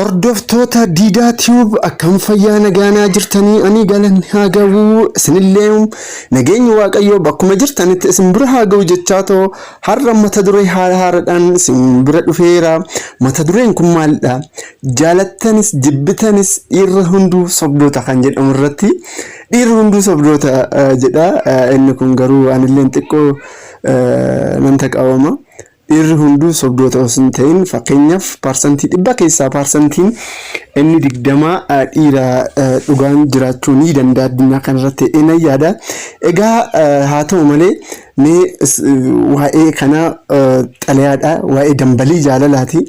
Hordoftoota Diidaa Tube akkam fayyaa nagaanaa jirtanii ani galan haa ga'u isinillee nageenyi waaqayyoo bakkuma jirtanitti isin bira haa ga'u jechaatoo har'a mata duree haaraadhaan isin bira dhufeera. Mata dureen kun maalidha? Jaalattanis jibbitanis dhiirri hunduu sobdoota kan jedhamu irratti dhiirri hunduu sobdoota jedha. Inni kun garuu anillee xiqqoo nan taqawama. Dhiirri hunduu sobdoota osoo hin ta'in fakkeenyaaf parsantii 100 keessaa parsantiin inni 20 dhiira dhugaan jiraachuu ni danda'a addunyaa kanarratti inni yaada. Egaa haa ta'u malee waa'ee kana xalayaadha, waa'ee dambalii jaalalaati.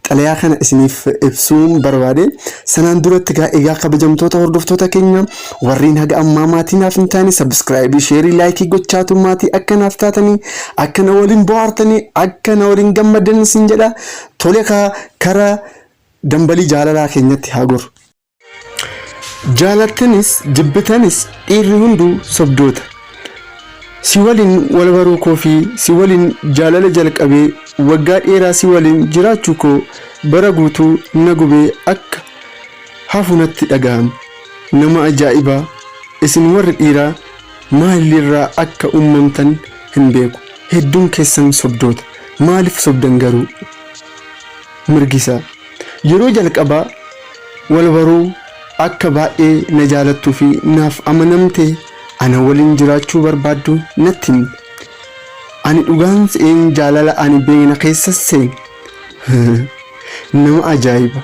Xalayaa kana isiniif ibsuun barbaade. Sanaan duratti egaa kabajamtoota hordoftoota keenya warreen haga ammaa maatii naaf hin taane subscribe, share, like gochaatu maatii akka naaf taatanii akka na waliin bohaartanii akka na waliin gammadan sin jedha. Tole kara dambalii jaalalaa keenyatti haa goru. Jaalattanis jibbitanis dhiirri hunduu sobdoota. Si waliin wal baruu koo fi si waliin jaalala jalqabee waggaa dheeraa si waliin jiraachuu koo bara guutuu na gubee akka hafunatti dhaga'ama. Nama ajaa'ibaa isin warri dhiiraa maalirraa akka uumamtan hin beeku. Hedduun keessan sobdoota. Maaliif sobdan garuu? Mirgisaa yeroo jalqabaa wal baruu akka baay'ee na jaalattuu fi naaf amanamtee ana waliin jiraachuu barbaaddu natti himi. Ani dhugaan seen jaalala ani beena keessa seen. Nama ajaa'iba.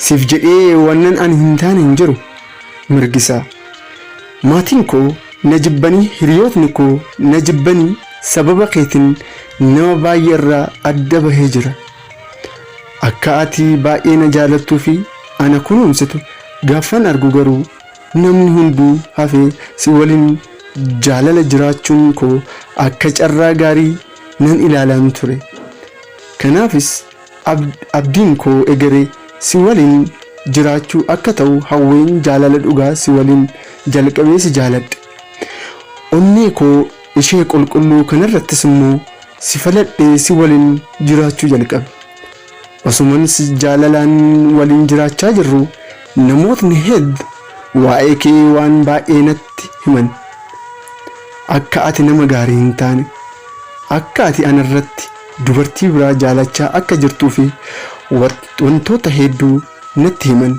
Siif jedhee wannan ani hin taane hin jiru. Mirgisaa maatiin koo na jibbanii, hiriyootni koo na jibbanii sababa keetiin nama baay'ee irraa adda bahee jira. Akka ati baay'ee na jaalattuu fi ana kunuunsitu gaafan argu garuu namni hunduu hafee si waliin jaalala jiraachuun koo akka carraa gaarii nan ilaalaan ture. Kanaafis abdiin koo egeree si waliin jiraachuu akka ta'u hawween jaalala dhugaa si waliin jalqabee si jaaladhe. Onnee koo ishee qulqulluu kanarrattis immoo si faladhee si waliin jiraachuu jalqabe. Osuman si jaalalaan waliin jiraachaa jirru namootni hedduu waa'ee kee waan baay'ee natti himan. Akka ati nama gaarii hin taane, akka ati anarratti dubartii biraa jaalachaa akka jirtuu fi wantoota hedduu natti himan.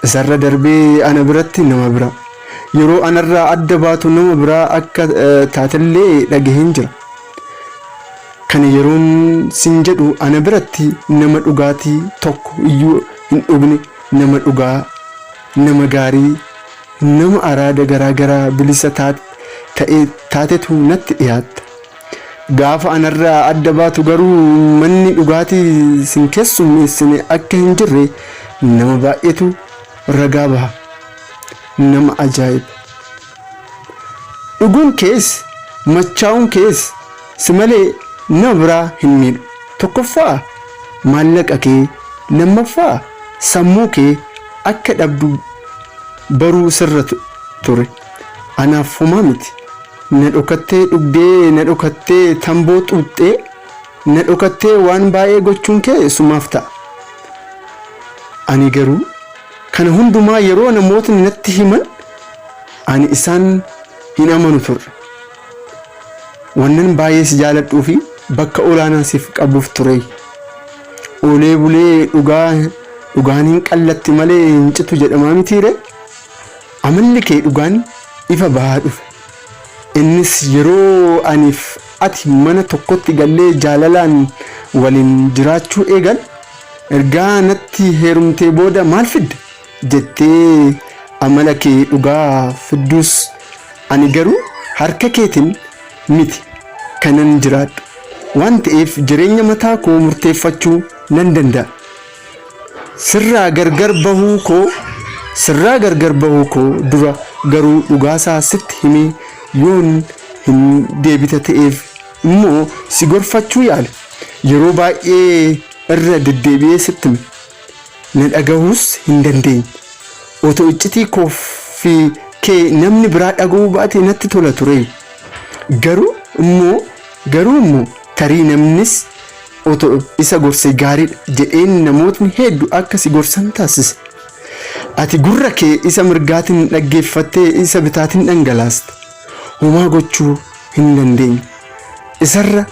Isarra darbee ana biratti nama biraa yeroo anarraa adda baatu nama biraa akka taatellee dhagaheen jira. Kana yeroon sin jedhu ana biratti nama dhugaatii tokko iyyuu hin dhugne, nama dhugaa, nama gaarii, nama araada garaagaraa bilisa taatetu natti dhiyaatta. Gaafa anarraa adda baatu garuu manni dhugaatii sin keessummeessine akka hin jirre nama baay'eetu ragaa baha. Nama ajaa'iba. Dhuguun kees machaa'uun kees si malee nama biraa hin miidhu. Tokkoffaa maallaqa kee, lammaffaa sammuu kee akka dhabdu baruu sirra ture. Anaaf homaa miti. Na dhokattee dhugdee, na dhokattee tamboo xuuxxee, na dhokattee waan baay'ee gochuun kee sumaaf ta'a. Ani garuu kana hundumaa yeroo namootni natti himan ani isaan hin amanu turre. Wannan baay'ee si jaaladhuu fi bakka olaanaa siif qabuuf ture. Oolee bulee dhugaaniin qallatti malee hin citu jedhamaa mitiire. Amalli kee dhugaan ifa bahaa dhufe. Innis yeroo aniif ati mana tokkotti gallee jaalalaan waliin jiraachuu eegal ergaa natti heerumtee booda maal fidde jettee amala kee dhugaa fidduus ani garuu harka keetiin miti kanan jiraadhu waan ta'eef jireenya mataa koo murteeffachuu nan danda'a. Sirraa gargar bahuu koo dura garuu dhugaasaa sitti himee yoon hin deebita ta'eef immoo si gorfachuu yaale. Yeroo baay'ee irra deddeebi'ee sitti hime. Na dhagahuus hin dandeenye. Otoo iccitii koo fi kee namni biraa dhagahuu baate natti tola ture. Garuu immoo tarii namnis otoo isa gorsee gaariidha jedheen namootni hedduu akka si gorsan taasise. Ati gurra kee isa mirgaatiin dhaggeeffattee isa bitaatiin dhangalaasta. Homaa gochuu hin dandeenye. Isarra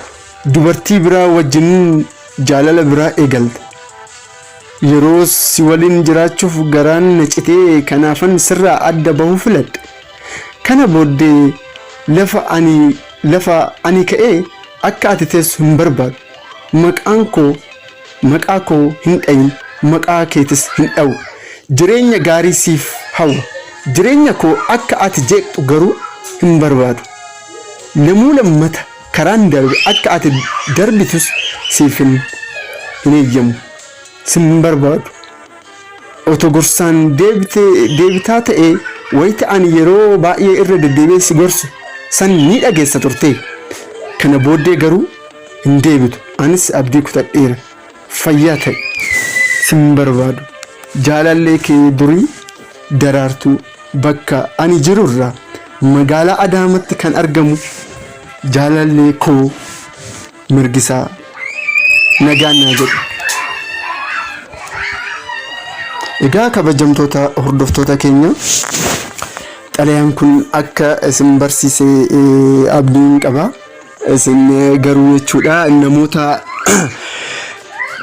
dubartii biraa wajjin jaalala biraa eegalta. Yeroo si waliin jiraachuuf garaan na citee kanaafan sirraa adda bahuu filadhe. Kana booddee lafa ani ka'ee akka ati teessu hin barbaadu. Maqaa koo hin dhayin, maqaa keetis hin dhawu. Jireenya gaarii siif hawwa. Jireenya koo akka ati jeeqxu garuu hin barbaadu. Lamuu lammata karaan darbe akka ati darbitus siif hin eeyyamu. Sin barbaadu. Otoo gorsaan deebitaa ta'ee wayita ani yeroo baay'ee irra deddeebi'ee si gorsu san ni dhageessa turte. Kana booddee garuu hin deebitu. Anis abdii kutadheera. Fayyaa ta'e. Sin barbaadu. Jaalallee kee durii daraartuu bakka ani jirurraa magaalaa Adaamaatti kan argamu jaalallee koo Mirgisaa nagaan naa jedhu. Egaa kabajamtoota hordoftoota keenya xalayaan kun akka isin barsiisee abdiin qaba. Isin garuu jechuudha namoota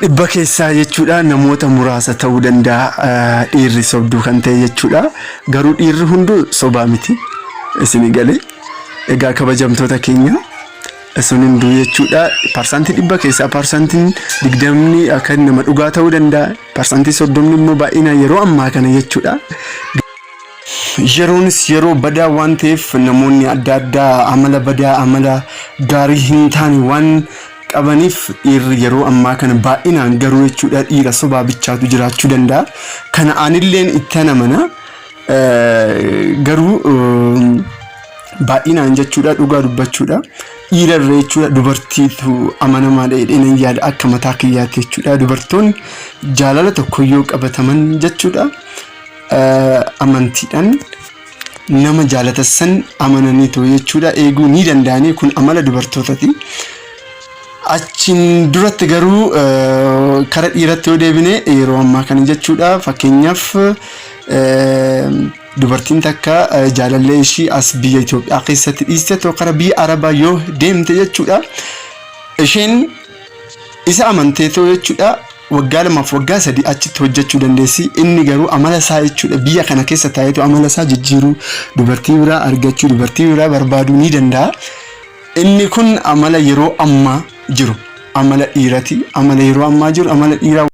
dhibba keessaa jechuudha namoota muraasa ta'uu danda'a dhiirri sobduu kan ta'e jechuudha. Garuu dhiirri hunduu sobaa miti isin galee. Egaa kabajamtoota keenya isin hunduu jechuudha parsantii dhibba keessaa parsantiin 20 akka nama dhugaa ta'uu danda'a. Parsantii 30 immoo baay'ina yeroo ammaa kana jechuudha. Yeroonis yeroo badaa waan ta'eef namoonni adda addaa amala badaa amala gaarii hin taane waan qabaniif dhiirri yeroo ammaa kana baay'inaan garuu jechuudha dhiira sobaa bichaatu jiraachuu danda'a. Kana anilleen itti amana garuu baay'inaan jechuudha dhugaa dubbachuudha. Dhiira irra jechuudha dubartiitu amanamaadha jedheen yaada akka mataa kiyyaatti jechuudha. Dubartoonni jaalala tokko yoo qabataman jechuudha amantiidhaan nama jaalatan amananii too jechuudha eeguu ni danda'anii kun amala dubartootaati. Achiin duratti garuu kara dhiiratti yoo deebine yeroo ammaa kana jechuudha fakkeenyaaf dubartiin takka jaalallee ishii as biyya Itoophiyaa keessatti dhiiste too kara biyya Arabaa yoo deemte jechuudha isheen isa amantee too jechuudha waggaa 2 waggaa 3 achitti hojjechuu dandeessi. Inni garuu amala isaa jechuudha biyya kana keessa taa'eetu amala isaa jijjiiruu dubartii biraa argachuu dubartii biraa barbaaduu ni danda'a. Inni kun amala yeroo ammaa jiru amala dhiirati amala yeroo ammaa jiru amala dhiiraa